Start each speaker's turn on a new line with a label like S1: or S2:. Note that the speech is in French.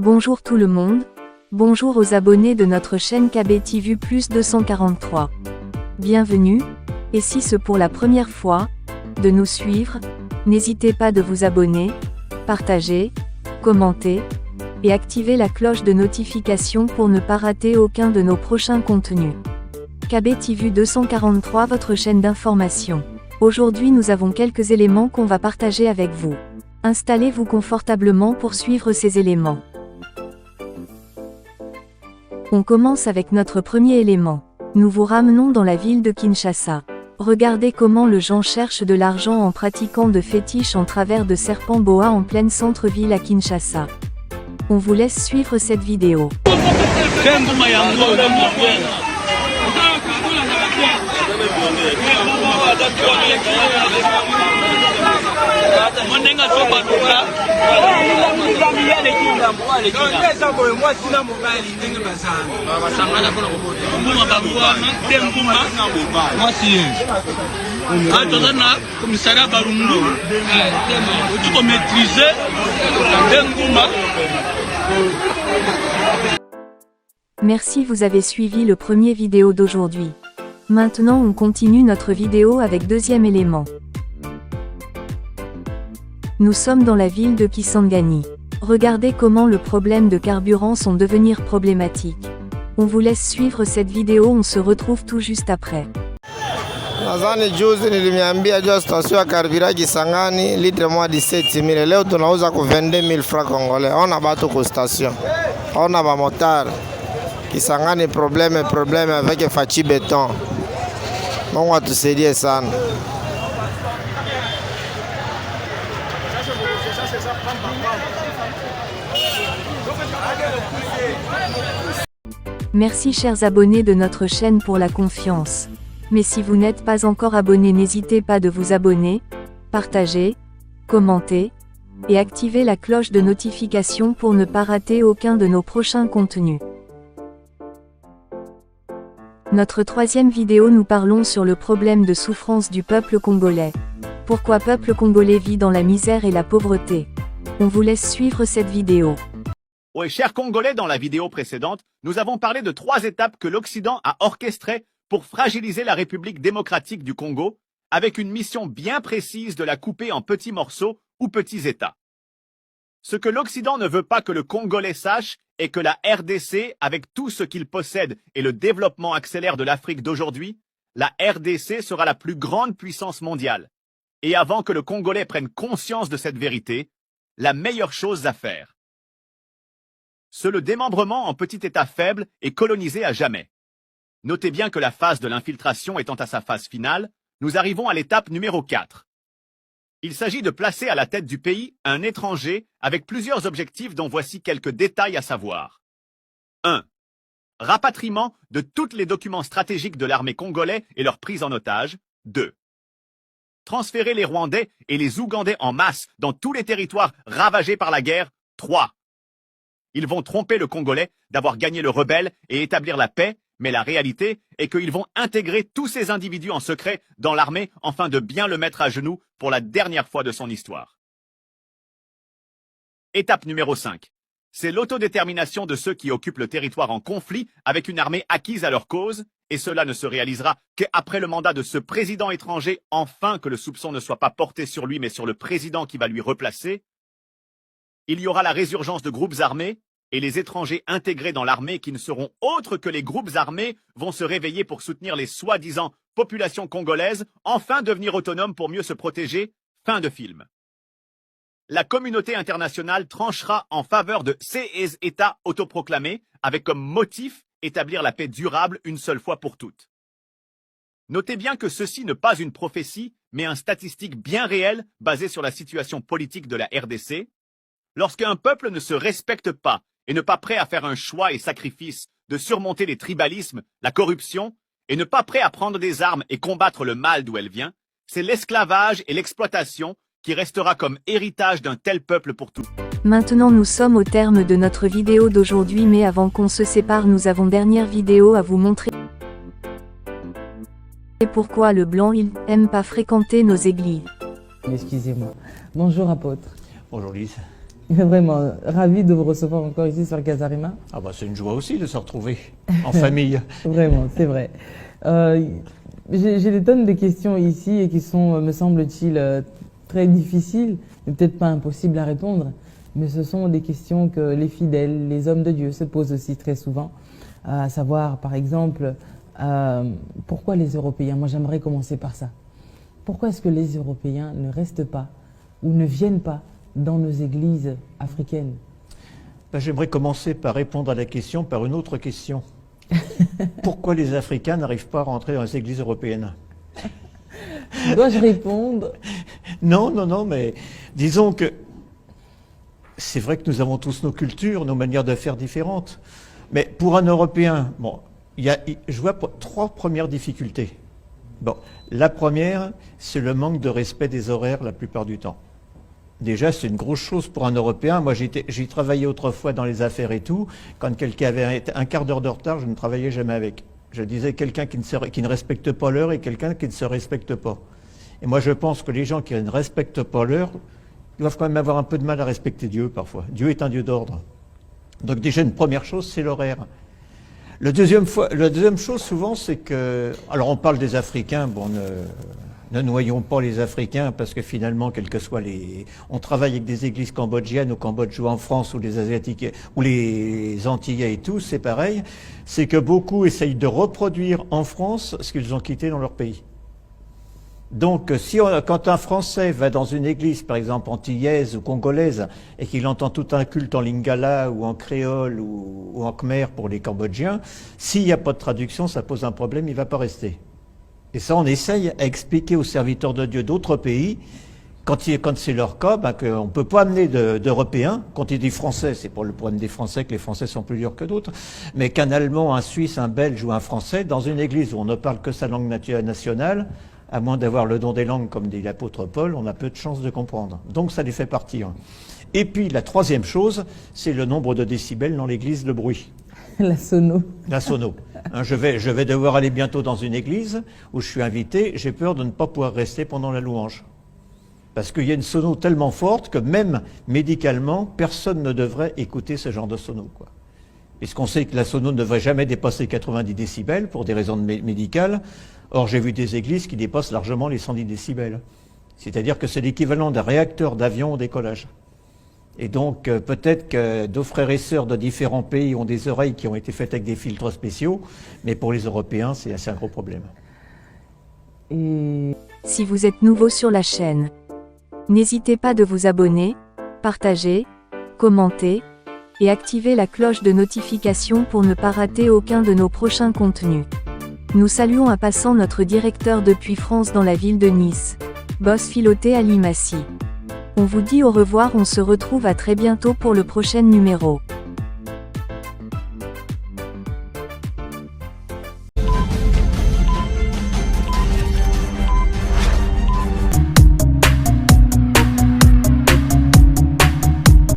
S1: Bonjour tout le monde, bonjour aux abonnés de notre chaîne KB TV Plus 243. Bienvenue, et si c'est pour la première fois, de nous suivre, n'hésitez pas de vous abonner, partager, commenter, et activer la cloche de notification pour ne pas rater aucun de nos prochains contenus. KB TV 243, votre chaîne d'information. Aujourd'hui nous avons quelques éléments qu'on va partager avec vous. Installez-vous confortablement pour suivre ces éléments. On commence avec notre premier élément. Nous vous ramenons dans la ville de Kinshasa. Regardez comment le gens cherche de l'argent en pratiquant de fétiches en travers de serpents boa en pleine centre-ville à Kinshasa. On vous laisse suivre cette vidéo. Merci, vous avez suivi le premier vidéo d'aujourd'hui. Maintenant on continue notre vidéo avec deuxième élément. Nous sommes dans la ville de Kisangani. Regardez comment le problème de carburant sont devenir problématique. On vous laisse suivre cette vidéo, on se retrouve tout juste après.
S2: Nadhani juzi nilimiambia jua station ya carburant Kisangani litre moja 17,000. Leo tunauza ku 22,000 francs congolais. Ona batu ku station. Ona ba motar. Kisangani problème avec Fachi Béton. Mungu atusaidie sana.
S1: Merci chers abonnés de notre chaîne pour la confiance. Mais si vous n'êtes pas encore abonné, n'hésitez pas de vous abonner, partager, commenter, et activer la cloche de notification pour ne pas rater aucun de nos prochains contenus. Notre troisième vidéo, nous parlons sur le problème de souffrance du peuple congolais. Pourquoi peuple congolais vit dans la misère et la pauvreté? On vous laisse suivre cette vidéo.
S3: Oui, chers Congolais, dans la vidéo précédente, nous avons parlé de 3 étapes que l'Occident a orchestrées pour fragiliser la République démocratique du Congo, avec une mission bien précise de la couper en petits morceaux ou petits États. Ce que l'Occident ne veut pas que le Congolais sache est que la RDC, avec tout ce qu'il possède et le développement accélère de l'Afrique d'aujourd'hui, la RDC sera la plus grande puissance mondiale. Et avant que le Congolais prenne conscience de cette vérité, la meilleure chose à faire, c'est le démembrement en petit État faible et colonisé à jamais. Notez bien que la phase de l'infiltration étant à sa phase finale, nous arrivons à l'étape numéro 4. Il s'agit de placer à la tête du pays un étranger avec plusieurs objectifs dont voici quelques détails à savoir. 1. Rapatriement de tous les documents stratégiques de l'armée congolaise et leur prise en otage. 2. Transférer les Rwandais et les Ougandais en masse dans tous les territoires ravagés par la guerre. 3. Ils vont tromper le Congolais d'avoir gagné le rebelle et établir la paix, mais la réalité est qu'ils vont intégrer tous ces individus en secret dans l'armée afin de bien le mettre à genoux pour la dernière fois de son histoire. Étape numéro 5. C'est l'autodétermination de ceux qui occupent le territoire en conflit avec une armée acquise à leur cause, et cela ne se réalisera qu'après le mandat de ce président étranger, enfin que le soupçon ne soit pas porté sur lui mais sur le président qui va lui replacer. Il y aura la résurgence de groupes armés, et les étrangers intégrés dans l'armée qui ne seront autres que les groupes armés vont se réveiller pour soutenir les soi-disant populations congolaises, enfin devenir autonomes pour mieux se protéger. Fin de film. La communauté internationale tranchera en faveur de ces États autoproclamés, avec comme motif établir la paix durable une seule fois pour toutes. Notez bien que ceci n'est pas une prophétie, mais un statistique bien réel basé sur la situation politique de la RDC. Lorsqu'un peuple ne se respecte pas et n'est pas prêt à faire un choix et sacrifice de surmonter les tribalismes, la corruption, et n'est pas prêt à prendre des armes et combattre le mal d'où elle vient, c'est l'esclavage et l'exploitation qui restera comme héritage d'un tel peuple pour tout.
S1: Maintenant nous sommes au terme de notre vidéo d'aujourd'hui, mais avant qu'on se sépare, nous avons dernière vidéo à vous montrer. Et pourquoi le blanc il aime pas fréquenter nos églises.
S4: Excusez-moi. Bonjour apôtre.
S5: Bonjour Lise.
S4: Vraiment, ravi de vous recevoir encore ici sur Casarima.
S5: Ah bah c'est une joie aussi de se retrouver en famille.
S4: Vraiment, c'est vrai. J'ai des tonnes de questions ici et qui sont, me semble-t-il, très difficiles, mais peut-être pas impossibles à répondre. Mais ce sont des questions que les fidèles, les hommes de Dieu se posent aussi très souvent. À savoir, par exemple, pourquoi les Européens? Moi, j'aimerais commencer par ça. Pourquoi est-ce que les Européens ne restent pas ou ne viennent pas dans nos églises africaines?
S5: Ben, j'aimerais commencer par répondre à la question par une autre question. Pourquoi les Africains n'arrivent pas à rentrer dans les églises européennes?
S4: Dois-je répondre?
S5: Non, non, non, mais disons que c'est vrai que nous avons tous nos cultures, nos manières de faire différentes. Mais pour un Européen, bon, je vois trois premières difficultés. Bon, la première, c'est le manque de respect des horaires la plupart du temps. Déjà, c'est une grosse chose pour un Européen. Moi, j'ai travaillé autrefois dans les affaires et tout. Quand quelqu'un avait un quart d'heure de retard, je ne travaillais jamais avec. Je disais quelqu'un qui ne respecte pas l'heure et quelqu'un qui ne se respecte pas. Et moi, je pense que les gens qui ne respectent pas l'heure doivent quand même avoir un peu de mal à respecter Dieu parfois. Dieu est un Dieu d'ordre. Donc déjà, une première chose, c'est l'horaire. La deuxième chose, souvent, c'est que... Alors, on parle des Africains, bon, ne noyons pas les Africains, parce que finalement, quels que soient les... On travaille avec des églises cambodgiennes au Cambodge ou en France, ou les Asiatiques, ou les Antillais et tout, c'est pareil. C'est que beaucoup essayent de reproduire en France ce qu'ils ont quitté dans leur pays. Donc, quand un Français va dans une église, par exemple antillaise ou congolaise, et qu'il entend tout un culte en lingala ou en créole ou en khmer pour les Cambodgiens, s'il n'y a pas de traduction, ça pose un problème, il ne va pas rester. Et ça, on essaye à expliquer aux serviteurs de Dieu d'autres pays, quand c'est leur cas, ben, qu'on ne peut pas amener d'Européens. Quand il dit Français, c'est pour le problème des Français que les Français sont plus durs que d'autres, mais qu'un Allemand, un Suisse, un Belge ou un Français, dans une église où on ne parle que sa langue nationale, à moins d'avoir le don des langues, comme dit l'apôtre Paul, on a peu de chances de comprendre. Donc ça les fait partir. Et puis la troisième chose, c'est le nombre de décibels dans l'église, le bruit.
S4: La sono.
S5: La sono. Hein, je vais devoir aller bientôt dans une église où je suis invité, j'ai peur de ne pas pouvoir rester pendant la louange. Parce qu'il y a une sono tellement forte que même médicalement, personne ne devrait écouter ce genre de sono, quoi. Puisqu'on sait que la sono ne devrait jamais dépasser 90 décibels pour des raisons médicales. Or, j'ai vu des églises qui dépassent largement les 110 décibels. C'est-à-dire que c'est l'équivalent d'un réacteur d'avion au décollage. Et donc, peut-être que nos frères et sœurs de différents pays ont des oreilles qui ont été faites avec des filtres spéciaux, mais pour les Européens, c'est un gros problème.
S4: Et
S1: Si vous êtes nouveau sur la chaîne, n'hésitez pas de vous abonner, partager, commenter, et activer la cloche de notification pour ne pas rater aucun de nos prochains contenus. Nous saluons à passant notre directeur depuis France dans la ville de Nice, Boss Philoté Ali Massi. On vous dit au revoir, on se retrouve à très bientôt pour le prochain numéro.